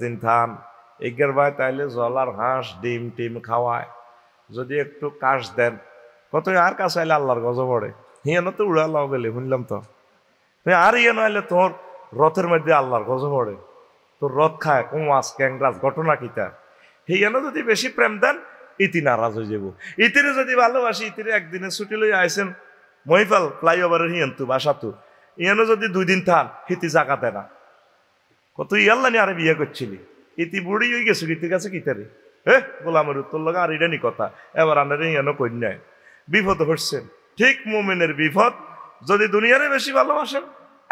দিন থান এগের ভাই তাইলে জলার হাঁস ডিম টিম খাওয়ায়, যদি একটু কাশ দেন কত আর কাছে আইলে আল্লাহর গজব পড়ে। হিয়ান তো উড়াল্লাহ গেলে শুনলাম তো আর ইয়ে নইলে তোর রথের মধ্যে আল্লাহর গজব পড়ে, তোর রথ খায় কুমাস ক্যাংরাজ ঘটনা কিতা। হিয়ানো যদি বেশি প্রেম দেন ইতি নারাজ হয়ে যাব। ইতিরে যদি ভালোবাসি ইতিরে একদিনে ছুটি লই আইসেন মহিফাল ফ্লাইওভারের হিয়ান্তু বাসাতু, ইয়ানো যদি 2 দিন থান হিতি জাগা দেয় না, কত ইয়াল্লা নিয়ে আরে বিয়ে করছিলি, ইতি বুড়ি হয়ে গেছো ইতির কাছে কিতারে গোলামের উত্তর লগা আর ইডানি কথা এবার আনারে ইয়ানো কন্যায় বিপদ হচ্ছেন। ঠিক মুমিনের বিপদ, যদি দুনিয়ারে বেশি ভালোবাসেন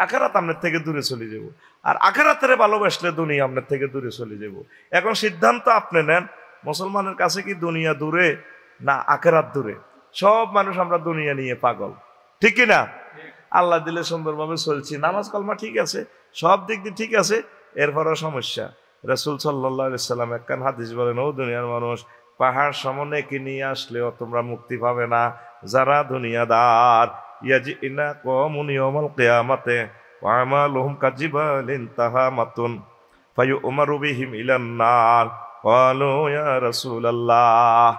আখেরাত আপনার থেকে দূরে চলে যাব, আর আখেরাতের ভালোবাসলে দুনিয়া আপনার থেকে দূরে চলে যাব। এখন সিদ্ধান্ত আপনি নেন, মুসলমানের কাছে কি দুনিয়া দূরে না আখেরাত দূরে? সব মানুষ আমরা দুনিয়া নিয়ে পাগল, ঠিক কিনা? আল্লাহ দিলে সুন্দরভাবে চলছি, নামাজ কলমা ঠিক আছে, সব দিক দিয়ে ঠিক আছে, এরপরও সমস্যা। রাসূল সাল্লাল্লাহু আলাইহি সাল্লাম একখান হাদিস বলেন, ও দুনিয়ার মানুষ, পাহাড় সামনে কি নিয়ে আসলেও তোমরা মুক্তি পাবে না। যারা দুনিয়াদার ইয়াজিনা কওমুন ইয়াউমাল কিয়ামাতে ওয়া আমালুহুম কাজিবালিন তাহামাতুন ফায়ুমারু বিহিম ইলান নার ক্বালু ইয়া রাসূলুল্লাহ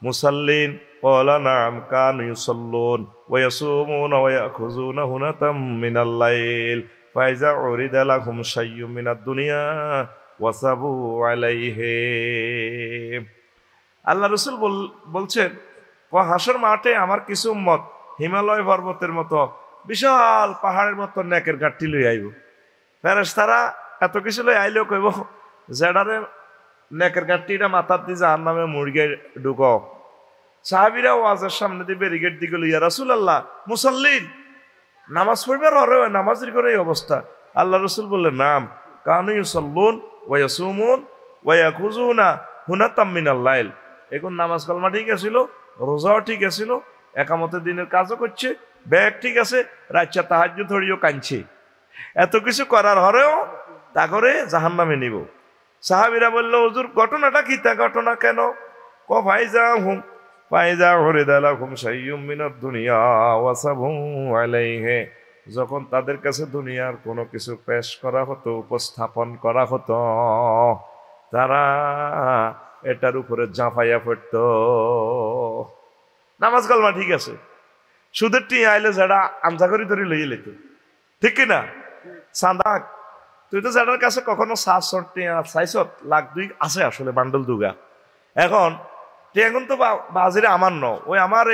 মুসাল্লিন ক্বালা না'আম কানু ইউসাল্লুন ওয়া ইয়াসুমুনা ওয়া ইয়াখুযুনা হুনাতাম মিনাল লাইল ফাইজা উরিদা লাহুম শাইয়্যুম মিনাদ দুনিয়া ওয়াসাবু আলাইহি। আল্লাহ রাসূল বলছেন, হাসর মাঠে আমার কিছু উম্মত হিমালয় পর্বতের মতো বিশাল পাহাড়ের মতো নেকের গাঁটটি লই আইব। ফেরেশতারা এত কিছু লই আইলেও কইব, জেডারে নেকের গাঁটটিটা মাথার দিয়ে জাহান্নামে মুরগে ঢুকো। সাহাবীরা ওয়াজের সামনে দিয়ে ব্যারিকেড দিকে লইয়া, রাসূলুল্লাহ মুসাল্লিন, নামাজ পড়বে ররে নামাজের করে এই অবস্থা। আল্লাহ রাসূল বললেন, নাম কানু ইউসাল্লুন ওয়া ইয়াসুমুন ওয়া ইয়াখুযুনা হুনাতাম মিনাল লাইল। এখন নামাজ কালমা ঠিক আছিল, রোজাও ঠিক আছিল, একামতের দিনের কাজও করছে, ব্যাগ ঠিক আছে, রাতটা তাহাজ্জুদ ধরিও কাঁদছে, এত কিছু করার হরেও তা করে জাহান্নামে নিব। সাহাবীরা বলল, হুজুর ঘটনাটা কি? তা ঘটনা কেন? ফাইজা উরিদা লাহুম শাইয়্যুম মিনাদ দুনিয়া ওয়াসাবু আলাইহি, যখন তাদের কাছে দুনিয়ার কোনো কিছু পেশ করা হতো, উপস্থাপন করা হতো, তারা এটার উপরে ঝাঁপাইয়া পড়ত। নামাজ কালমা ঠিক আছে, সুদের টিয়া আইলে যারা আমজা করি ধরে লইয়ে লেত, ঠিক কিনা? চাঁদা তুই তো যাদের কাছে কখনো 700 টিয়া 600 লাখ 2 আছে আসলে বান্ডল দুগা। এখন টিয়াগুন তো বাজিরে আমার ন, ওই আমার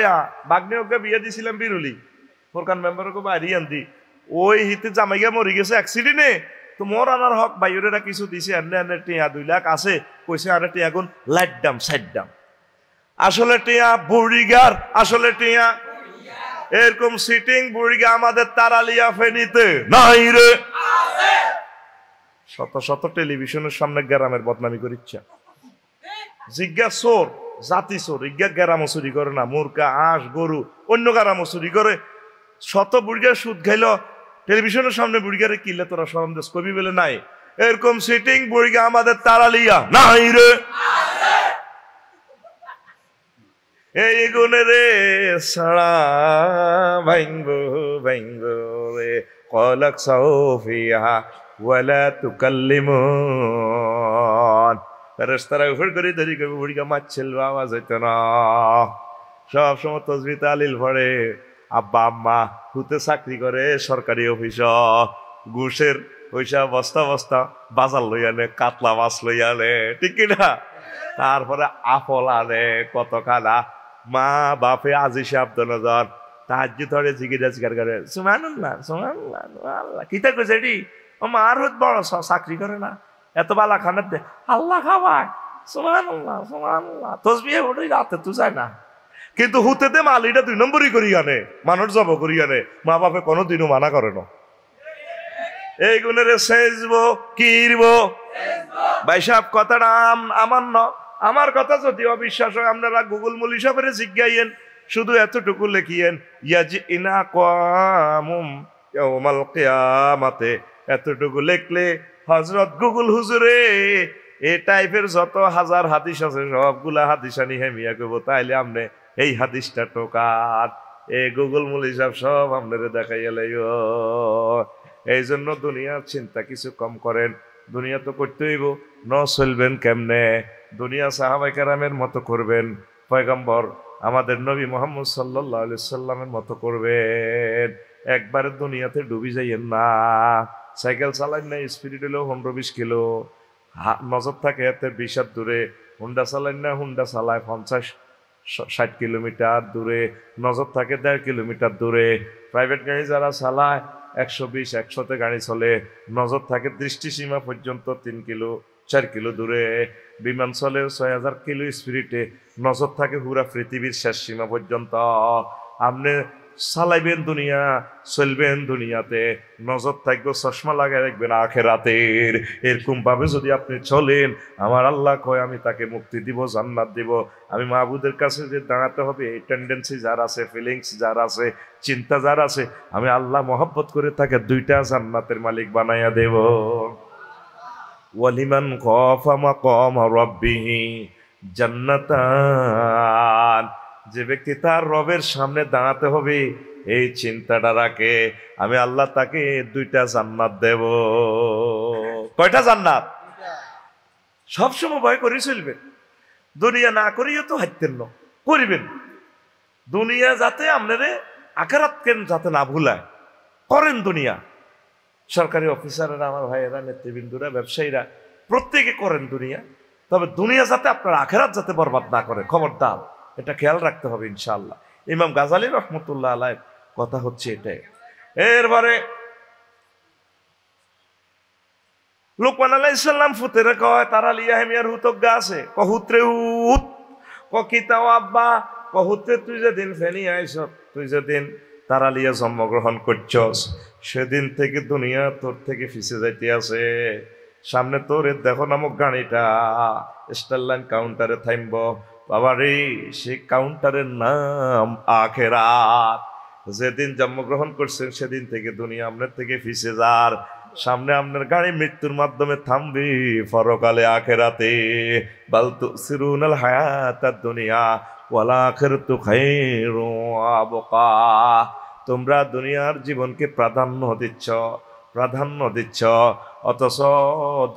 বাগ্নে ওকে বিয়ে দিয়েছিলাম বিরুলি ফোরকান মেম্বারকে বাড়ি আনতি, ওই হিতে জামাইগা মরি গেছে অ্যাক্সিডেন্টে, তো মোর আনার হক বাইরেরা কিছু দিছে, এনে টিয়া 2 লাখ আছে, কইছে আরে টিয়াগুন লাইট দাম সাইড দাম। আসলে টিয়া বুড়িগার, আসলে টিয়া এরকম সিটিং বুড়িগা আমাদের তারালিয়া ফেনীতে নাই রে। শত শত টেলিভিশনের সামনে গ্রামের বদনামি করিচ্ছে, জিজ্ঞা চোর জাতি চোর, ইজ্ঞা গ্রামও চুরি করে না, মুরগা হাঁস গরু অন্য গ্রামও চুরি করে। শত বুড়িগা সুদ খাইল, টেলিভিশনের সামনে বুড়িগারে কিনলে তোরা সন্দেশ কবি বলে নাই, এরকম সিটিং বুড়িগা আমাদের তারালিয়া নাই রে। এই গুণে রে সারা ভাইঙ্গ ভাইঙ্গ রে কলাক সাউফিয়া ওয়ালা তুকাল্লিমুন। ফেরেশতারা উপর করে ধরি কবি বুড়িগা মাছিল আওয়াজ হইতো না। সব সময় তসবিহ তাহলিল পড়ে, আব্বা আম্মা হুতে চাকরি করে সরকারি অফিস, ঘুষের পয়সা বস্তা বস্তা বাজার লই আনে, কাতলা মাছ লই আনে, ঠিক কিনা? তারপরে আপল আনে কত খানা, মা বাপে আজি শব্দ নজর তাহাজ্জুদ ধরে জিজ্ঞাসা করে, সুবহানাল্লাহ সুবহানাল্লাহ আল্লাহ কিতা কইছে এটি? ও মার হুত বড় চাকরি করে না, এত বালা খানার দে আল্লাহ খাওয়ায়, সুবহানাল্লাহ সুবহানাল্লাহ তসবিহ ওঠে রাতে তুই যায় না, কিন্তু হুতে দে মালিটা 2 নম্বরই করি আনে, মানুষ জব করি আনে, মা বাপে কোনোদিনও মানা করে না। এই গুণের সেজবো কিরবো ভাই সাহেব, কথাটা আমার ন, আমার কথা যদি অবিশ্বাস হয় আপনারা গুগল মুলি সাহেবের জিজ্ঞাইয়েন, শুধু এতটুকু লিখিয়েন ইয়াজিনা কওমুম ইয়াউমাল কিয়ামাতে, এতটুকু লিখলে হযরত গুগল হুজুরে এই টাইপের যত হাজার হাদিস আছে সবগুলা হাদিস আনি হেমিয়া কইব, তাইলে আপনি এই হাদিসটা টোকার, এই গুগল মুলি সাহেব সব আপনারে দেখাইয়া লাইও। এই জন্য দুনিয়ার চিন্তা কিছু কম করেন, দুনিয়া তো করতে হইব, চলবেন কেমনে? দুনিয়া সাহাবায়ে কেরামের মতো করবেন, পয়গম্বর আমাদের নবী মুহাম্মদ সাল্লাল্লাহু আলাইহি সাল্লামের মতো করবেন। একবারে দুনিয়াতে ডুবি যাইয়েন না। সাইকেল চালান না, স্পিড হলো 15-20 কিলো, নজর থাকে এতে 20 হাত দূরে। হুন্ডা চালান না, হুন্ডা চালায় 50-60 কিলোমিটার দূরে, নজর থাকে 1.5 কিলোমিটার দূরে। প্রাইভেট গাড়ি যারা চালায় 120-100-তে গাড়ি চলে, নজর থাকে দৃষ্টিসীমা পর্যন্ত 3-4 কিলো দূরে। বিমান চলে 6000 কিলো স্পিরিটে, নজর থাকে পুরা পৃথিবীর শেষ সীমা পর্যন্ত। আপনি চালাইবেন দুনিয়া, চলবেন দুনিয়াতে, নজর থাকবে, চশমা লাগাই রাখবেন আখেরাতের। এরকম ভাবে যদি আপনি চলেন, আমার আল্লাহ কয় আমি তাকে মুক্তি দিব, জান্নাত দিব। আমি মাহবুদের কাছে যে দাঁড়াতে হবে, এই টেন্ডেন্সি যার আছে, ফিলিংস যার আছে, চিন্তা যার আছে, আমি আল্লাহ মহব্বত করে তাকে 2টা জান্নাতের মালিক বানাইয়া দেব। ওয়ালিমান খাফা মাকাম রাব্বিহি জান্নাতান, যে ব্যক্তি তার রবের সামনে দাঁড়াতে হবে এই চিন্তাটা রাখে, আমি আল্লাহ তাকে 2টা জান্নাত দেব। কয়টা জান্নাত? সবসময় ভয় করে চলবেন। দুনিয়া না করিও তো হাইতেন না, করিবেন। দুনিয়া যাতে আপনারে আখিরাতকে যাতে না ভুলায়, করেন দুনিয়া। সরকারি অফিসাররা, আমার ভাইয়েরা, নেতৃবৃন্দরা, ব্যবসায়ীরা, প্রত্যেকে করেন দুনিয়া। তবে দুনিয়া যাতে আপনার আখিরাত যাতে বরবাদ না করে, খবরদার, এটা খেয়াল রাখতে হবে ইনশাআল্লাহ। ইমাম গাজালী রহমতুল্লাহ আলাইহির কথা হচ্ছে এটাই। এরপরে লোকমান আলাইহিস সালাম ফুতেরে কয়, তারা লিয়া হেমিয়ার হুতজ্ঞা আছে, কহুত্রে হুত, কিতাও আব্বা, কহুত্রে তুই যেদিন ফেনি আইস, তুই যেদিন তারা লিয়া জন্মগ্রহণ করছস, সেদিন থেকে দুনিয়া তোর থেকে ফিসে যাইতে আছে। সামনে তোর দেখো নামক গাড়িটা স্টারলাইন কাউন্টারে থামব, বাবারে সেই কাউন্টারের নাম আখিরাত। যেদিন জন্মগ্রহণ করছেন সেদিন থেকে দুনিয়া আপনার থেকে ফিসে যার, সামনে আপনার গাড়ি মৃত্যুর মাধ্যমে থামবে পরকালে আখিরাতে। বাল তুসিরুনাল হায়াতাদ দুনিয়া ওয়াল আখিরাতু খায়রুন ওয়া আবকা। তোমরা দুনিয়ার জীবনকে প্রাধান্য দিচ্ছ, অথচ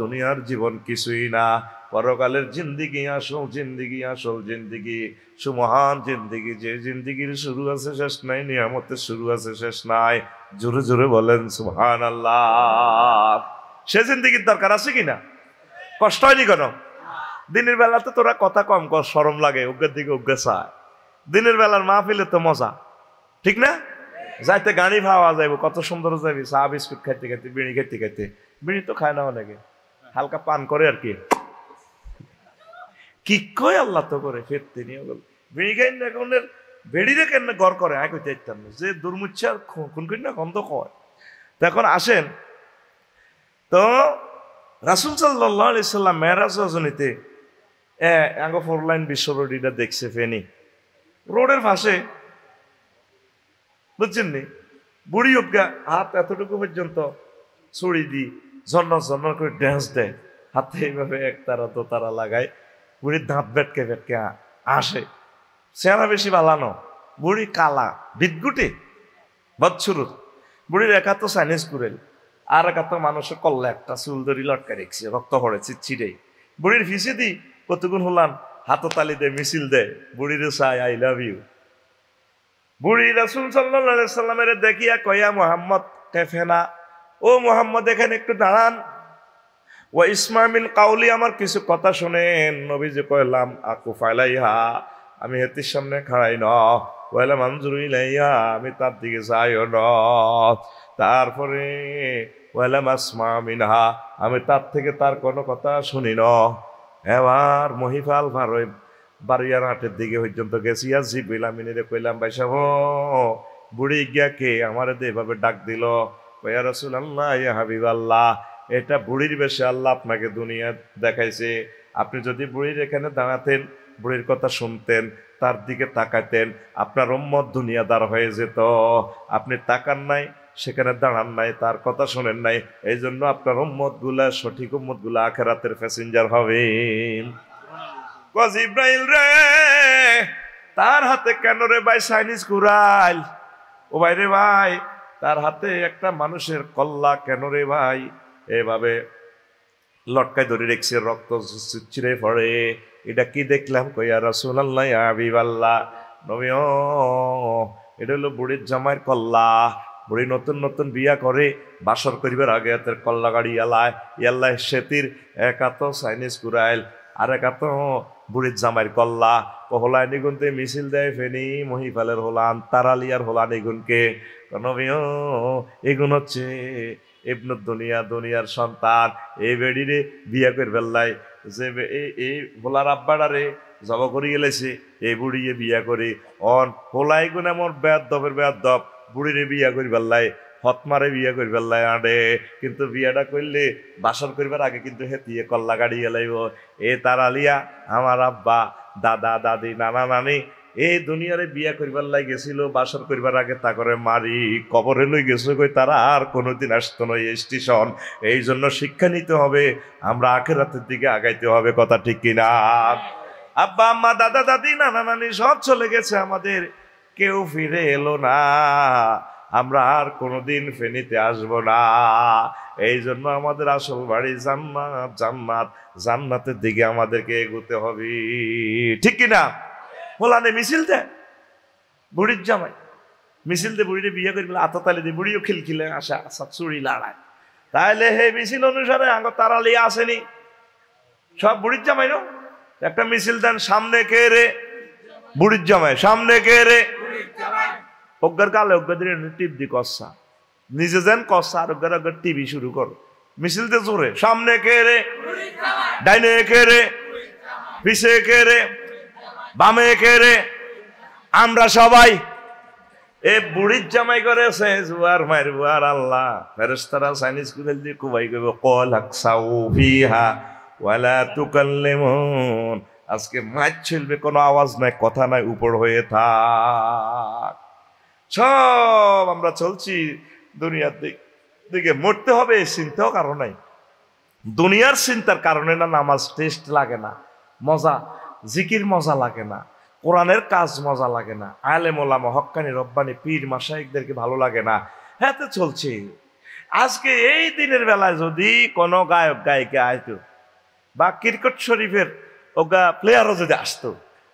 দুনিয়ার জীবন কিছুই না। পরকালের জিন্দিগি আসল জিন্দিগি, সুমহান জিন্দিগি, যে জিন্দিগির শুরু আছে শেষ নাই, নিয়ামতের শুরু আছে শেষ নাই। জোরে জোরে বলেন সুবহানাল্লাহ। সে জিন্দিগির দরকার আছে কিনা? কষ্ট হয়নি কেন? দিনের বেলাতে তোরা কথা কম কর, শরম লাগে, উগ্রের দিকে উগ্রে চায়। দিনের বেলার মাহফিলে তো মজা, ঠিক না? যাইতে গাড়ি ভাওয়া যাইব, কত সুন্দর যাবি, চা বিস্কুট খাইতে খাইতে, বিড়ি খাইতে খাইতে। বিড়ি তো খায় না অনেকে, হালকা পান করে আর কি। কি কয় আল্লাহ তো করে ফেরতে নিয়ে গেল বিড়ি খাই না, কোনের বেড়িরে কেন গড় করে আয় কইতে ইত্যান্ন, যে দুর্মুচ্ছা খুন করি না গন্ধ কয়। তো এখন আসেন তো, রাসূল সাল্লাল্লাহু আলাইহি সাল্লাম মেরাজ রজনীতে আগে 4 লাইন বিশ্ব রোডটা দেখছে ফেনি রোডের পাশে, বুঝছেন নি, বুড়ি অজ্ঞা হাত এতটুকু পর্যন্ত ছড়ি দি ঝর্ণর ঝর্ণর করে ড্যান্স দেয়, হাতে এইভাবে একতারা তো তারা লাগায়, বুড়ির দাঁত বেটকে বেটকে আসে। চেহারা বেশি বালানো, বুড়ি কালা বিদগুটে বৎসুরুত। বুড়ির একা তো চাইনিজ কুড়েল, আর একা তো মানুষের কল্লা একটা চুল ধরি লটকা রেখছে, রক্ত পড়ে চিটচিটে। বুড়ির ফিসে দি কতগুণ হলাম, হাততালি দে, মিছিল দে, বুড়ির চাই আই লাভ ইউ। বুড়ি রাসূল সাল্লাল্লাহু আলাইহি সাল্লামের দেখিয়া কয়া, মুহাম্মদ কেফেনা, ও মুহাম্মদ এখানে একটু দাঁড়ান। ওয়া ইসমা মিন কাউলি, আমার কিছু কথা শুনেন। নবীজি কইলাম আকু ফালাইহা, আমি হেতির সামনে খাড়াই ন, ওয়ালা মানজুরু ইলাইহা, আমি তার দিকে যাইও ন। তারপরে ওয়ালা মাসমা মিনহা, আমি তার থেকে তার কোনো কথা শুনি ন। এবার মহিফাল ভারই বাড়িয়ার হাটের দিকে পর্যন্ত গেছি, আর জিবিল আমিনে কইলাম, ভাই সাহেব বুড়ি গিয়া কে আমার এভাবে ডাক দিল? ইয়া রাসূলুল্লাহ, ইয়া হাবিবাল্লাহ, এটা বুড়ির বেশে আল্লাহ আপনাকে দুনিয়া দেখাইছে। আপনি যদি বুড়ির এখানে দাঁড়াতেন, বুড়ির কথা শুনতেন, তার দিকে তাকাতেন, আপনার উম্মত দুনিয়াদার হয়ে যেত। আপনি তাকান নাই, সেখানে দাঁড়ান নাই, তার কথা শোনেন নাই, এই জন্য আপনার উম্মত গুলা, সঠিক উম্মত গুলা আখিরাতের প্যাসেঞ্জার হবে। ইব্রাহিম রে, তার হাতে কেন রে ভাই চাইনিজ কুড়াল? ও ভাই রে ভাই, তার হাতে একটা মানুষের কল্লা কেন রে ভাই? এভাবে লটকায় ধরে রেখছে, রক্ত ছিঁড়ে পড়ে। এটা কি দেখলাম? কইয়া রাসূলুল্লাহ ইয়া হাবিবাল্লাহ, নবী ও এটা হলো বুড়ির জামাইয়ের কল্লা। বুড়ি নতুন নতুন বিয়া করে, বাসর করিবার আগে হাতের কল্লা গাড়ি এলায় ইয়াল্লাহ সেতির একাত চাইনিজ কুরাইল আর একাত বুড়ির জামাইয়ের কল্লা। হলায় নিগুনতে মিছিল দেয় ফেনি মহিফালের হোলান তারালিয়ার হোলান এগুনকে। নবী ও এগুন হচ্ছে ইবনুদ দুনিয়া, দুনিয়ার সন্তান। এই বেডিরে বিয়া করে ফেললাই, যে এই হোলার আব্বাডারে জব করি গেলেছে, এই বুড়িয়ে বিয়া করে অন হোলাই গুণ এমন বেয়াদবের বেয়াদব বুড়িরে বিয়া করি ফেললাই, হতমারে বিয়া করি ফেললাই আডে। কিন্তু বিয়াটা করলে বাসর করিবার আগে কিন্তু হেতিয়ে কল্লা গাড়ি এলাইব। এ তার আলিয়া আমার আব্বা, দাদা দাদি, নানা নানি এই দুনিয়ারে বিয়া করিবার লাই গেছিল, বাসর করিবার আগে তা করে মারি কবরে লই গেছে কই তারা আর কোনোদিন আসতো নয় স্টেশন। এই জন্য শিক্ষা নিতে হবে, আমরা আখিরাতের দিকে আগাইতে হবে। কথা ঠিক কিনা? আব্বা আম্মা দাদা দাদি নানা নানি সব চলে গেছে, আমাদের কেউ ফিরে এলো না, আমরা আর কোনোদিন ফেনীতে আসব না। এই জন্য আমাদের আসল বাড়ি জান্নাত, জান্নাত জান্নাতের দিকে আমাদেরকে এগোতে হবে। ঠিক কিনা? হোলানে মিছিল দেয় বুড়ির জামাই, মিছিল দিয়ে বুড়িরে বিয়ে করে আততালি দিয়ে বুড়িও খিলখিলে আসে, আসা চুরি লাড়ায়। তাহলে হে মিছিল অনুসারে আঙ্গ তারালি আসেনি সব বুড়ির জামাই না? একটা মিছিল দেন, সামনে কে রে? বুড়ির জামাই। সামনে কে রে? অজ্ঞার কালে অজ্ঞাদের টিপ দি কষা, নিজে যেন কষা আর অজ্ঞার অজ্ঞার টিভি শুরু করো, মিছিল দিয়ে জোরে। সামনে কে রে? ডাইনে কে রে? পিছে কে রে? বামে কে রে? আমরা সবাই এ বুড়ির জামাই করেছে জুয়ার মারবো। আর আল্লাহ ফেরেশতারা চাইনিজ কুদাল দিয়ে কুবাই করবো, কল আকসাউ ফিহা ওয়ালা তুকাল্লিমুন। আজকে মাছ চলবে, কোনো আওয়াজ নাই, কথা নাই, উপর হয়ে থাক। সব আমরা চলছি দুনিয়ার দিকে, মরতে হবে এই চিন্তাও কারণ নাই। দুনিয়ার চিন্তার কারণে না নামাজ টেস্ট লাগে না, মজা, জিকির মজা লাগে না, কোরআনের কাজ মজা লাগে না, আলেম ওলামা হক্কানি রব্বানি পীর মাশায়েখদেরকে ভালো লাগে না। হ্যাঁ তো চলছে। আজকে এই দিনের বেলায় যদি কোনো গায়ক গায়িকা আসতো বা ক্রিকেট শরীফের ওগা প্লেয়ারও যদি আসতো,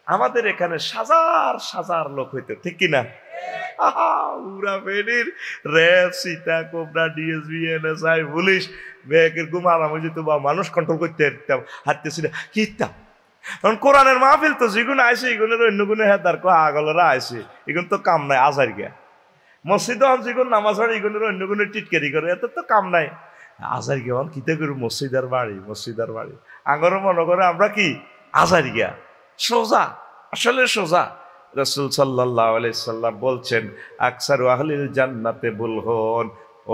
আমাদের এখানে সাজার সাজার লোক হইতো। ঠিক কিনা? উরা ফেনীর RAB, Sita, cobra, DSB, NSI, police ব্যাগের ঘুম আরাম হয়ে যেত, বা মানুষ কন্ট্রোল করতে পারতাম, হাঁটতেছি না কিতাম। কারণ কোরআনের মাহফিল তো যেগুলো আইসে এগুলোর অন্য গুণে হেদার আগলরা আইসে, এগুলো তো কাম নাই। আজার গিয়া মসজিদে যেগুলো নামাজ পড়ে এগুলোর অন্য গুণে টিটকারি করে, এত তো কাম নাই। আজার গিয়া কিতে করি মসজিদার বাড়ি, মসজিদার বাড়ি আঙ্গরও মনে করে আমরা কি আজার গিয়া সোজা, আসলে সোজা। রাসূল সাল্লাল্লাহু আলাইহি সাল্লাম বলছেন, আকসারু আহলিল জান্নাতে বুলহুন,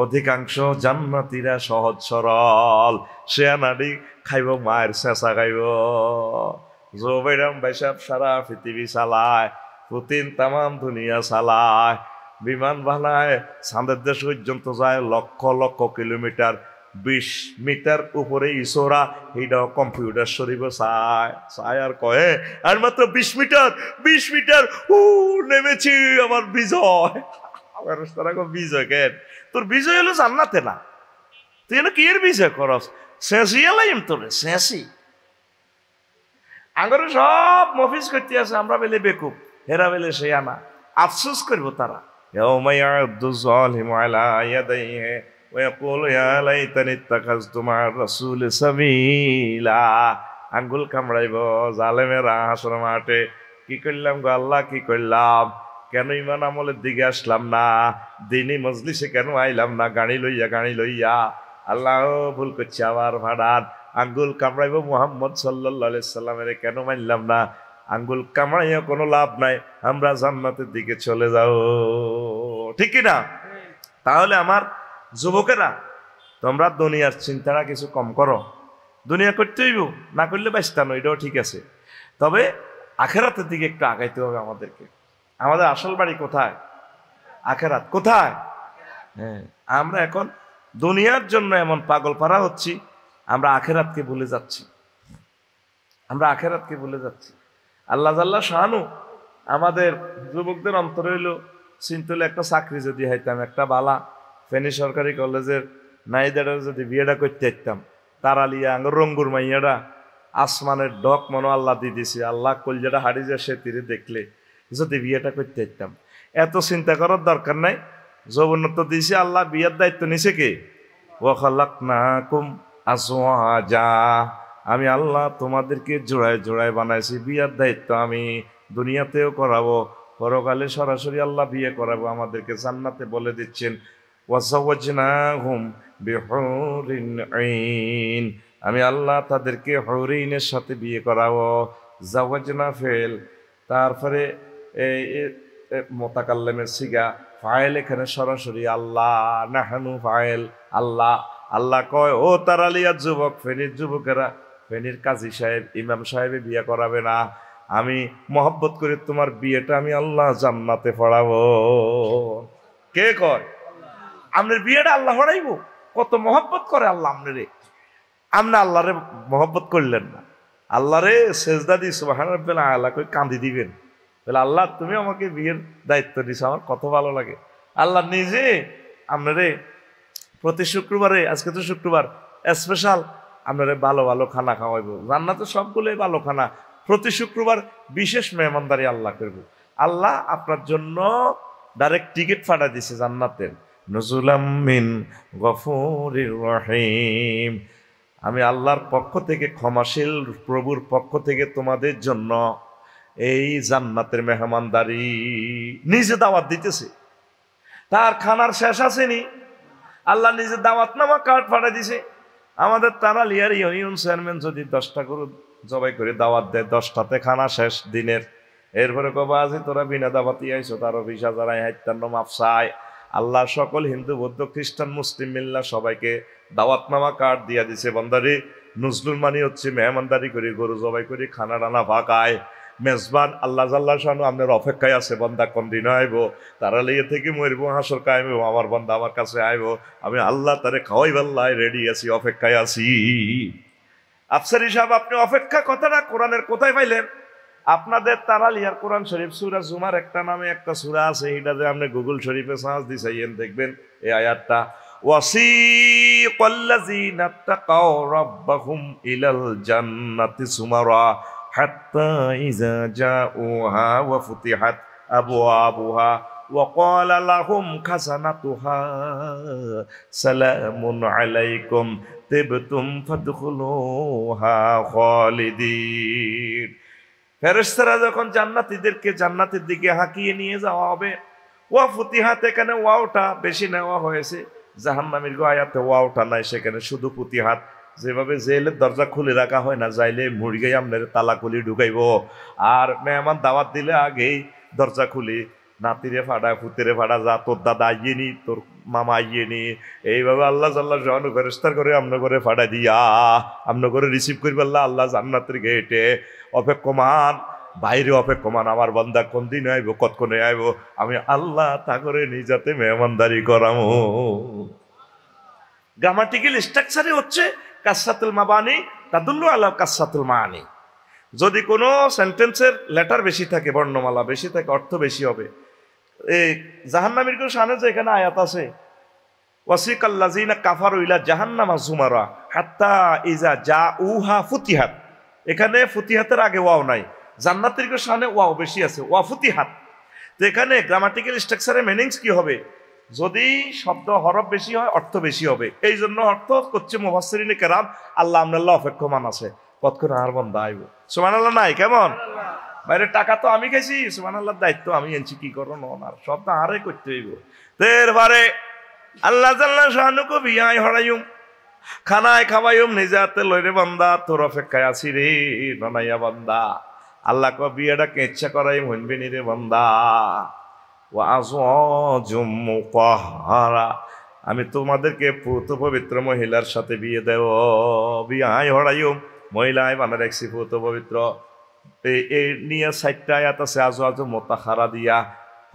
অধিকাংশ জান্নাতীরা সহজ সরল। শেয়ানাডি খাইব, মায়ের চেঁচা খাইব। জোবেরাম বাইসাব সারা পৃথিবী চালায়, পুতিন তামাম দুনিয়া চালায়, বিমান বানায়, চাঁদের দেশ পর্যন্ত যায় লক্ষ লক্ষ কিলোমিটার। 20 মিটার উপরে ইসোরা, এইটাও কম্পিউটার শরীফ চায় চায় আর কয়ে আর মাত্র 20 মিটার, 20 মিটার নেমেছি, আমার বিজয়। আমার তারা বিজয় কেন? তোর বিজয় হলো জান্নাতে না, তুই এনে কি এর বিজয় করস? শেষি এলাইম তোরে, শেষি আগরে সব মফিজ করতে আছে, আমরা বেলে বেকুব, হেরা বেলে সে আনা। আফসোস করবো তারা, আঙ্গুল কামড়াইব জালেমেরা হাসর মাঠে। কি করলাম গো আল্লাহ, কি করলাম? কেন ইমান আমলের দিকে আসলাম না? দিনই মজলিসে কেন আইলাম না? গাড়ি লইয়া আল্লাহ ভুল করছি, আবার ভাড়ান আঙ্গুল কামড়াইব মুহাম্মদ সাল্লাল্লাহু আলাইহি সাল্লামের কেন মানলাম না? আঙ্গুল কামড়াইয়া কোনো লাভ নাই, আমরা জান্নাতের দিকে চলে যাও। ঠিক কিনা? তাহলে আমার যুবকেরা, তোমরা দুনিয়ার চিন্তাটা কিছু কম করো। দুনিয়া করতে হইব, না করলে বাঁচতানো, এটাও ঠিক আছে। তবে আখেরাতের দিকে একটু আগাইতে হবে আমাদেরকে। আমাদের আসল বাড়ি কোথায়? আখেরাত। কোথায়? হ্যাঁ, আমরা এখন দুনিয়ার জন্য এমন পাগল পারা হচ্ছি, আমরা আখেরাতকে ভুলে যাচ্ছি, আমরা আখেরাতকে ভুলে যাচ্ছি। আল্লাহ জাল্লা শাহানু আমাদের যুবকদের অন্তরে হইল চিন্তা, একটা চাকরি যদি হইতাম, একটা বালা ফেনী সরকারি কলেজের নাইদারের যদি বিয়েটা করতে পারতাম, তারালিয়া আঙ্গ রঙ্গুর মাইয়াটা আসমানের ডক মনো আল্লাহ দিয়ে দিছে। আল্লাহ কলজাটা হারিয়ে যায় সে তীরে দেখলে যদি বিয়েটা করতে যেতাম। এত চিন্তা করার দরকার নাই, যৌবনত দিছে আল্লাহ, বিয়ের দায়িত্ব নিছে কে? ওয়া খালাকনাকুম আজওয়াজা, আমি আল্লাহ তোমাদেরকে জোড়ায় জোড়ায় বানাইছি, বিয়ের দায়িত্ব আমি দুনিয়াতেও করাবো, পরকালে সরাসরি আল্লাহ বিয়ে করাবো আমাদেরকে। জান্নাতে বলে দিচ্ছেন ওয়াজাওয়াজনাহুম বিহুরিন আইন, আমি আল্লাহ তাদেরকে হরিনের সাথে বিয়ে করাবো। জাওয়াজনা ফেল, তারপরে মোতাকাল্লিমের সিগা ফাইল, এখানে সরাসরি আল্লাহ, নাহানু ফাইল আল্লাহ। আল্লাহ কয় ও তারালিয়ার যুবক, ফেনীর যুবকেরা, ফেনীর কাজী সাহেব, ইমাম সাহেবে বিয়ে করাবে না, আমি মহব্বত করে তোমার বিয়েটা আমি আল্লাহ জান্নাতে পড়াবো। কে কয়? আপনার বিয়েটা আল্লাহ পড়াইবো? কত মহব্বত করে আল্লাহ আপনারে, আপনি আল্লাহরে মহব্বত করলেন না, আল্লাহরে সেজদা দিয়ে সুবহান রাব্বিল আলা কই কাঁদি দিবেন, তাহলে আল্লাহ তুমি আমাকে বিয়ের দায়িত্ব দিছো, আমার কত ভালো লাগে। আল্লাহ নিজে আপনারে প্রতি শুক্রবারে, আজকে তো শুক্রবার, স্পেশাল আপনারে ভালো ভালো খানা খাওয়াইবো। জান্নাতে সবগুলোই ভালো খানা, প্রতি শুক্রবার বিশেষ মেহমানদারি আল্লাহ করব। আল্লাহ আপনার জন্য ডাইরেক্ট টিকিট ফাটা দিছে জান্নাতের, নুজুলাম মিন গফুরির রহিম, আমি আল্লাহর পক্ষ থেকে, ক্ষমাশীল প্রভুর পক্ষ থেকে তোমাদের জন্য এই জান্নাতের মেহমানদারি নিজে দাওয়াত দিতেছে। তার খানার শেষ আসেনি, আল্লাহ নিজে দাওয়াতনামা কার্ড ফাটা দিছে। আমাদের তারালিয়ার ইউনিয়ন চেয়ারম্যান যদি 10টা গরু জবাই করে দাওয়াত দেয়, 10টাতে খানা শেষ দিনের, এরপরে কবা আছে তোরা বিনা দাওয়াতি আইছো, তার 20,000 হাইতান্ন মাফ চায়। আল্লাহ সকল হিন্দু বৌদ্ধ খ্রিস্টান মুসলিম মিল্লা সবাইকে দাওয়াতনামা কার্ড দিয়া দিছে। বন্দারি নজরুল মানি হচ্ছে মেহমানদারি করে গরু জবাই করে খানা রানা ভাগায়, মেজবান আল্লাহ জাল্লাহ শানু আপনার অপেক্ষায় আছে, বন্দা কোন দিন আইব, তারা লিয়ে থেকে মরবো, হাসর কাইব, আমার বন্দা আমার কাছে আইব, আমি আল্লাহ তারে খাওয়াই বেল্লায় রেডি আছি, অপেক্ষায় আছি। আফসারি সাহেব, আপনি অপেক্ষা কথাটা কোরআনের কোথায় পাইলেন? আপনাদের তারালিয়ার কোরআন শরীফ সূরা জুমার একটা নামে একটা সূরা আছে, এটা যে আপনি গুগল শরীফে সার্চ দিছেন দেখবেন এই আয়াতটা, ওয়াসিকাল্লাযীনা তাকাও রাব্বাহুম ইলাল জান্নাতি সুমারা হাত্তা ইযা জাউহা ওয়া ফুতিহাত আবওয়াবুহা ওয়া ক্বালা লাহুম খাযানাতুহা সালামুন আলাইকুম তিবতুম ফাদখুলুহা খালিদিন। ফেরেশতারা যখন জান্নাতীদেরকে জান্নাতের দিকে হাঁকিয়ে নিয়ে যাওয়া হবে, ওয়া ফুতিহাত, এখানে ওয়াওটা বেশি নেওয়া হয়েছে, জাহান্নামীর আয়াতে ওয়াওটা নাই, সেখানে শুধু ফুতিহাত। যেভাবে জেলের দরজা খুলে রাখা হয় না, যাইলে মুরগি আপনার তালা খুলি ঢুকাইব, আর মেহমান দাওয়াত দিলে আগেই দরজা খুলি, নাতিরে ফাড়া ফুতেরে ফাড়া, যা তোর দাদা আইয়ে নি, তোর মামা আইয়ে নি, এইভাবে আল্লাহ জাল্লাহ শানু ফেরেশতা করে আমনে করে ফাড়া দিয়া আমনে করে রিসিভ করবে আল্লাহ জান্নাতের গেটে। অপেক্ষমান বাইরে অপেক্ষমান, আমার বান্দা কোন দিন আইব, কতক্ষণে আইব, আমি আল্লাহ তা করে নিজাতে মেহমানদারি করামো। গ্রামাটিক্যাল স্ট্রাকচারে হচ্ছে কাসরাতুল মাবানি তাদুল্লু আলা কাসরাতুল মাআনি। যদি কোনো সেন্টেন্সের লেটার বেশি থাকে, বর্ণমালা বেশি থাকে, অর্থ বেশি হবে। এই জাহান্নামীর শানে যে এখানে আয়াত আছে, ওয়াসিকাল্লাযীনা কাফারু ইলা জাহান্নামা যুমারা হাত্তা ইযা জাউহা ফুতিহাত, এখানে ফুতিহাতের আগে ওয়াও নাই, জান্নাতের শানে ওয়াও বেশি আছে, ওয়া ফুতিহাত। তো এখানে গ্রামাটিক্যাল স্ট্রাকচারের মিনিংস কি হবে? যদি শব্দ হরফ বেশি হয় অর্থ বেশি হবে, এই জন্য অর্থ করছে মুফাসসিরিনে কেরাম, আল্লাহ আমনাল্লাহ অপেক্ষমান আছে, কতক্ষণ আর বান্দা আইব। সুবহানাল্লাহ নাই কেমন? বাইরে টাকা তো আমি খাইছি, সুবহানাল্লাহর দায়িত্ব আমি এনেছি, কি করো নর সব তো আরে করতে হইব। এরপরে আল্লাহ জাল্লাহ শানুকু বিয়াই হরাইম, খানায় খাওয়াইম, নিজাতে লইরে বান্দা তোর অপেক্ষায় আছি রে বানাইয়া বান্দা। আল্লাহ ক বিয়েটা কেচ্ছা করাইম হইনবি নি রে বান্দা। ওয়া আযওয়াজুম মুতাহহারা, আমি তোমাদেরকে পুত পবিত্র মহিলার সাথে বিয়ে দেব, বিয়াই হরাইম, মহিলায় বানা রাখছি পুত পবিত্র। এই নিয়ে 4টা আয়াত আছে আযওয়াজুম মুতাহহারা দিয়া।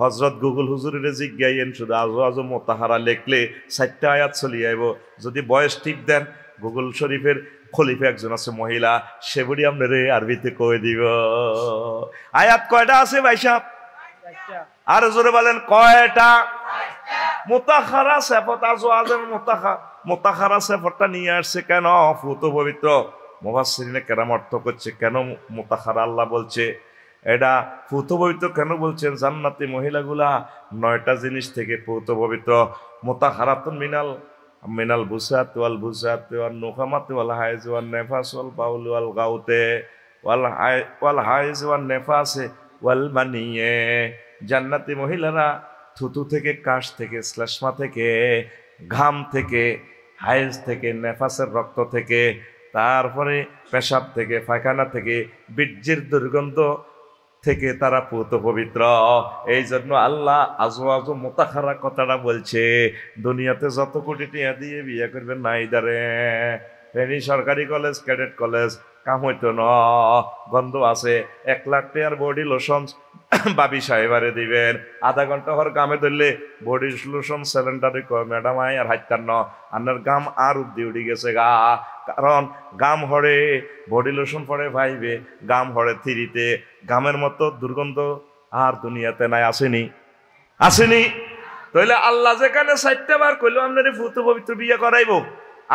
হযরত গুগল হুজুরের জিজ্ঞাইয়েন, শুধু আযওয়াজুম মুতাহহারা লিখলে 4টা আয়াত চলি আইব। যদি বয়স ঠিক দেন, গুগল শরীফের খলিফা একজন আছে মহিলা, সে বুড়ি আপনারে আরবিতে কয়ে দিব। আয়াত কয়টা আছে ভাই সাহেব? আর জোরে বলেন কয়টা? মুতাহহারা, সিফাত আযওয়াজুল মুতাহারা সেফরটা নিয়ে আসছে কেন? পুত পবিত্র। মুফাসসিরিনে কেরাম অর্থ করছে কেন মুতাহারা আল্লাহ বলছে, এটা পুত পবিত্র কেন বলছেন? জান্নাতি মহিলাগুলা 9টা জিনিস থেকে পুত পবিত্র। মুতাহারাতুন মিনাল বুসাত ওয়াল নুখামাত ওয়াল হাইজ ওয়াল নেফাস ওয়াল বাউল ওয়াল গাউতে ওয়াল হাইজ ওয়াল নেফাসে ওয়াল মানিয়ে। জান্নাতি মহিলারা থুতু থেকে, কাশ থেকে, শ্লেষ্মা থেকে, ঘাম থেকে, হাইজ থেকে, নেফাসের রক্ত থেকে, তারপরে পেশাব থেকে, পায়খানা থেকে, বীর্যের দুর্গন্ধ থেকে তারা পুত পবিত্র। এই জন্য আল্লাহ আজওয়াজ মুতাহারা কথাটা বলছে। দুনিয়াতে যত কোটি টাকা দিয়ে বিয়ে করবেন না ইদারে, ফেনী সরকারি কলেজ, ক্যাডেট কলেজ, কাম হইতো না, গন্ধ আছে। 1 লাখ টাকার বডি লোশন বাবি সাহেবারে দিবেন, আধা ঘন্টা হর গামে ধরলে বডি লোশন সিলিন্ডারে কয় ম্যাডাম আই আর হাইতার ন, আপনার গাম আর উদ্দি উঠি গেছে গা। কারণ গাম হরে বডি লোশন পরে ভাইবে, গাম হরে থিরিতে। গামের মতো দুর্গন্ধ আর দুনিয়াতে নাই, আসেনি? আসেনি? তাইলে আল্লাহ যেখানে 4টা বার কইলো আপনার পুত পবিত্র বিয়ে করাইব,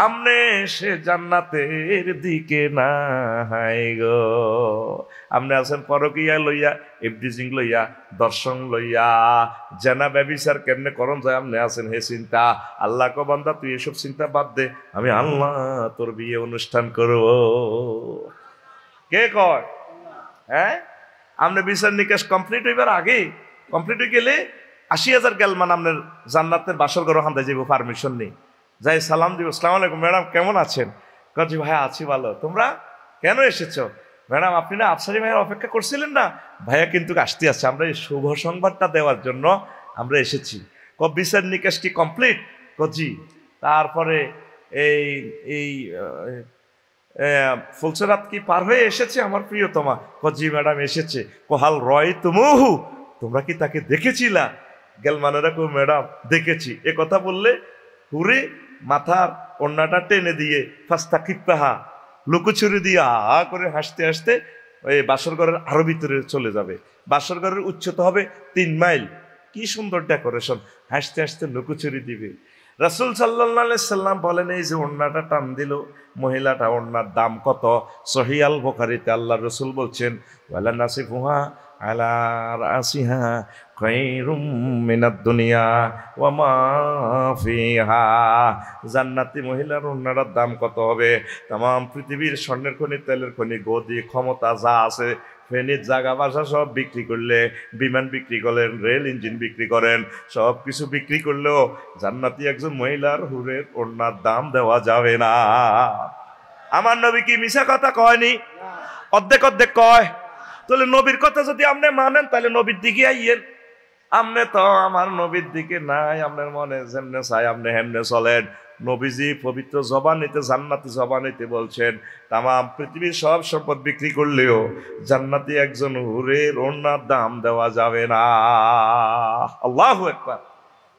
আমনে সে জান্নাতের দিকে নাই গো। আমনে আছেন পরকিয়া লইয়া, ইবলিজিং লইয়া, দর্শন লইয়া, জেনা ব্যভিচার কেমনে করন যায়, আমনে আছেন হে চিন্তা। আল্লাহ কো বান্দা তুই এসব চিন্তা বাদ দে, আমি আল্লাহ তোর বিয়ে অনুষ্ঠান করব। কে কয়? হ্যাঁ, আমনে বিচার নিকাশ কমপ্লিট হইবার আগে, কমপ্লিট হয়ে গেলে 80,000 গেলমান আপনার জান্নাতের বাসর ঘর হান্দায় যাইব, পারমিশন নেই। যাই সালাম দিব, আসসালামু আলাইকুম ম্যাডাম, কেমন আছেন? কাজী ভাই আছি ভালো, তোমরা কেন এসেছো? ম্যাডাম আপনি না আফসারি ভাইয়ের অপেক্ষা করছিলেন না? ভাইয়া কিন্তু আসতে আসছে, আমরা এই শুভ সংবাদটা দেওয়ার জন্য আমরা এসেছি। বিচার নিকাশ কি কমপ্লিট? জি। তারপরে এই ফুলসরাত কি পার হয়ে এসেছে আমার প্রিয়তমা? জি ম্যাডাম এসেছে। হাল রয় তুমহু, তোমরা কি তাকে দেখেছিলা? গেলমানেরা কো ম্যাডাম দেখেছি। এ কথা বললে হুরে মাথার ওড়নাটা টেনে দিয়ে ফাস্তা কিপ্পাহা লুকোচুরি দিয়ে হা করে হাসতে হাসতে এই বাসর ঘরের আরো ভিতরে চলে যাবে। বাসর ঘরের উচ্চতা হবে 3 মাইল। কি সুন্দর ডেকোরেশন, হাসতে হাসতে লুকোচুরি দিবে। রাসূল সাল্লাল্লাহু আলাইহি সাল্লাম বলেন, এই যে ওড়নাটা টান দিল মহিলাটা, ওড়নার দাম কত? সহিহ আল বুখারীতে আল্লাহ রাসূল বলছেন, ওয়ালা নাসিফুহা আলা রাসিহা খায়রুম মিনাদ দুনিয়া ওয়া মা ফিহা। জান্নাতি মহিলার ওড়নাটার দাম কত হবে? তাম পৃথিবীর স্বর্ণের খনি, তেলের খনি, গদি, ক্ষমতা যা আছে, ফেনীর জায়গা বাসা সব বিক্রি করলে, বিমান বিক্রি করেন, রেল ইঞ্জিন বিক্রি করেন, সব কিছু বিক্রি করলেও জান্নাতি একজন মহিলার হুরের ওড়নার দাম দেওয়া যাবে না। আমার নবী কি মিছা কথা কয়নি? অর্ধেক অর্ধেক কয়। তাহলে নবীর কথা যদি আপনি মানেন, তাহলে নবীর দিকে আইয়েন। আপনি তো আমার নবীর দিকে নাই, আপনার মনে যেমনে চাই আপনি হেমনে চলেন। নবীজি পবিত্র জবানিতে, জান্নাতি জবানিতে বলছেন, তামাম পৃথিবীর সব সম্পদ বিক্রি করলেও জান্নাতি একজন হুরের ওড়নার দাম দেওয়া যাবে না। আল্লাহু আকবার।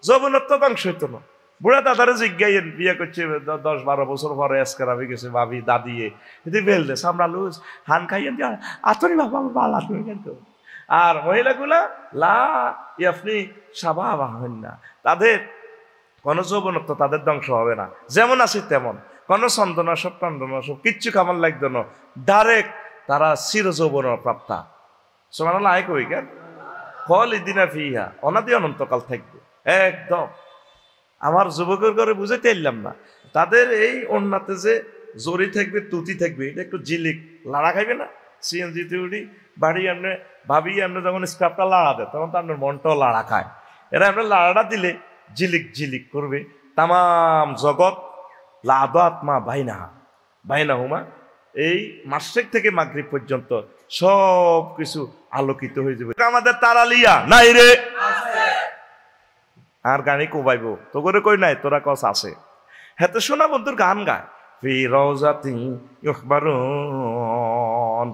যৌবনত্ব ধ্বংস হইতো না। বুড়া দাদারে জিজ্ঞাইন, বিয়ে করছে 10-12 বছর পরে এসকার আমি গেছে ভাবি দাদিয়ে যদি বেলদে সামরা লুজ হান খাইয়েন দিয়া আতরি বাবা বালা তুমি কিন্তু। আর মহিলাগুলা লা আপনি সাবাবা হন না, তাদের কোনো যৌবনত্ব তাদের ধ্বংস হবে না। যেমন আছে তেমন, কোনো ছন্দনাশক টন্দনাশক কিচ্ছু কামার লাগতো না, ডাইরেক্ট তারা চির যৌবন প্রাপ্তা। সুবহানাল্লাহ। আয় কই কেন খালিদিনা ফিহা, অনাদি অনন্তকাল থাকবে একদম। আমার যুবকের ঘরে বুঝাইতে এলাম না, তাদের এই ওড়নাতে যে জরি থাকবে, তুতি থাকবে, এটা একটু জিলিক লাড়া খাইবে না। সিএনজিতে উঠি বাড়ি আপনি ভাবি, আপনি যখন স্ক্রাপটা লাড়া দেয় তখন তো আপনার মনটাও লাড়া খায়। এরা আপনার লাড়াটা দিলে জিলিক জিলিক করবে। তামাম জগৎ লাদ আত্মা বাইনা হুমা, এই মাসেক থেকে মাগরিব পর্যন্ত সব কিছু আলোকিত হয়ে যাবে। আমাদের তারালিয়া নাই রে, আর গানি কোবাইব তো করে কই নাই, তোরা কস আছে। হ্যাঁ তো শোনা বন্ধুর গান গায়, ফি রাউজাতি ইখবারুন।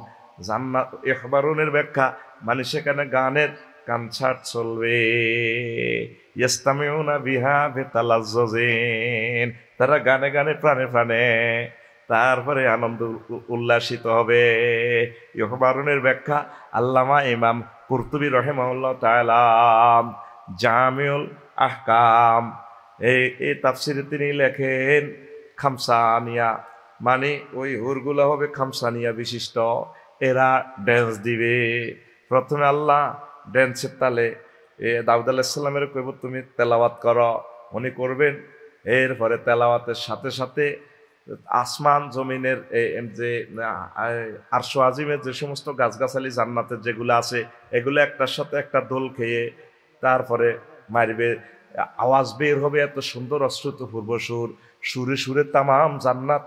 জান্নাত ইখবারুনের ব্যাখ্যা মানে সেখানে গানের কনসার্ট চলবে। ইস্তামিউনা বিহা বিতালাজ্জুজিন, তারা গানে গানে প্রাণে প্রাণে তারপরে আনন্দ উল্লাসিত হবে। ইখবারুনের ব্যাখ্যা আল্লামা ইমাম কুরতুবী রাহিমাহুল্লাহ তাআলা জামিউল আহকাম এই তাফসিরে তিনি লেখেন খামসানিয়া, মানে ওই হুরগুলা হবে খামসানিয়া বিশিষ্ট, এরা ড্যান্স দিবে। প্রথমে আল্লাহ ড্যান্সের তালে দাউদ আলাইহিস সালামের কইব তুমি তেলাওয়াত করো, উনি করবেন। এরপরে তেলাওয়াতের সাথে সাথে আসমান জমিনের যে আরশ আজিমের যে সমস্ত গাছগাছালি জান্নাতের যেগুলো আছে এগুলো একটার সাথে একটা দোল খেয়ে তারপরে মারবে, আওয়াজ বের হবে এত সুন্দর অশ্রুত পূর্ব সুর, সুরে সুরে তামাম জান্নাত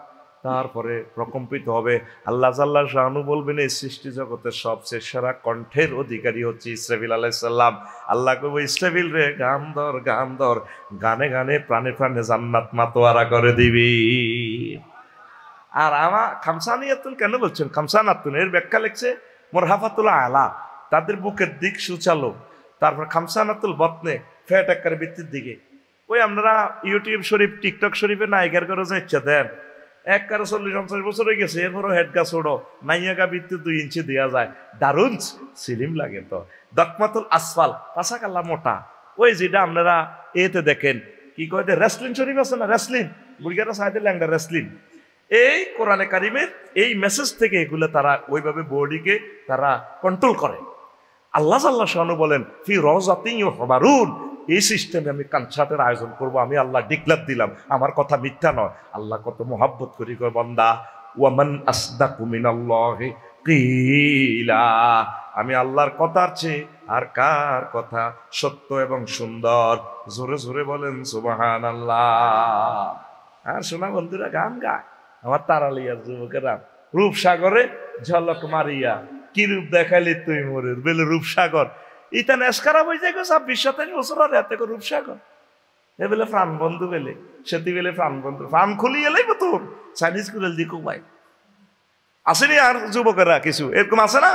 তারপরে প্রকম্পিত হবে। আল্লাহ জাল্লাহ শানু বলবেন এই সৃষ্টি জগতের সবচেয়ে সেরা কণ্ঠের অধিকারী হচ্ছে ইসরাফিল আলাইহিস সালাম। আল্লাহ কইব ইসরাফিল রে গান ধর, গান ধর, গানে গানে প্রাণে প্রাণে জান্নাত মাতোয়ারা করে দিবি। আর আমার খামসানিয়াতুন কেন বলছেন খামসানাতুন, এর ব্যাখ্যা লিখছে মোরহাফাতুল আলা, তাদের বুকের দিক সুচালো। তারপর খামসানাতুল বতনে, ফ্যাট একার ভিত্তির দিকে। ওই আপনারা ইউটিউব শরীফ টিকটক শরীফে নায়িকার করে যে ইচ্ছা দেন, এক কারো 40-50 বছর হয়ে গেছে, এরপরও হেড গাছ ওড়ো, নাইয়াগা ভিত্তি 2 ইঞ্চি দেওয়া যায়, দারুণ সিলিম লাগে। তো দকমাতুল আসফাল, পাশা কাল্লা মোটা, ওই যেটা আপনারা এতে দেখেন কি কয় রেসলিন শরীফ আছে না, রেসলিন বুড়িগারা সাইডে ল্যাংডা রেসলিন, এই কোরআনে কারিমের এই মেসেজ থেকে এগুলো তারা ওইভাবে বডিকে তারা কন্ট্রোল করে। আল্লাহ আল্লাহ শানু বলেন ফি রওজাতিন ইউহবারুন, এই সিস্টেমে আমি কনসার্টের আয়োজন করব, আমি আল্লাহ ডিক্লেয়ার দিলাম, আমার কথা মিথ্যা নয়। আল্লাহ কত মোহাব্বত করি কয় বান্দা, ওয়ামান আসদাকু মিনাল্লাহি কিলা, আমি আল্লাহর কথার চেয়ে আর কার কথা সত্য এবং সুন্দর। জোরে জোরে বলেন সুবহানাল্লাহ। আর শোনা বন্ধুরা গান গায় আমার তারালিয়ার যুবকেরা, রূপসাগরে ঝলক মারিয়া কি রূপ দেখাইলি তুই মোরে বেলে রূপসাগর, ইটা নেশকারা বই যাই 26-27 বছর আর এত রূপসাগর এ বেলে প্রাণ বন্ধু বেলে সেটি বেলে প্রাণ বন্ধু, প্রাণ খুলি এলেই তোর চাইনিজ কুড়েল দিকু ভাই আসেনি। আর যুবকেরা কিছু এরকম আছে না?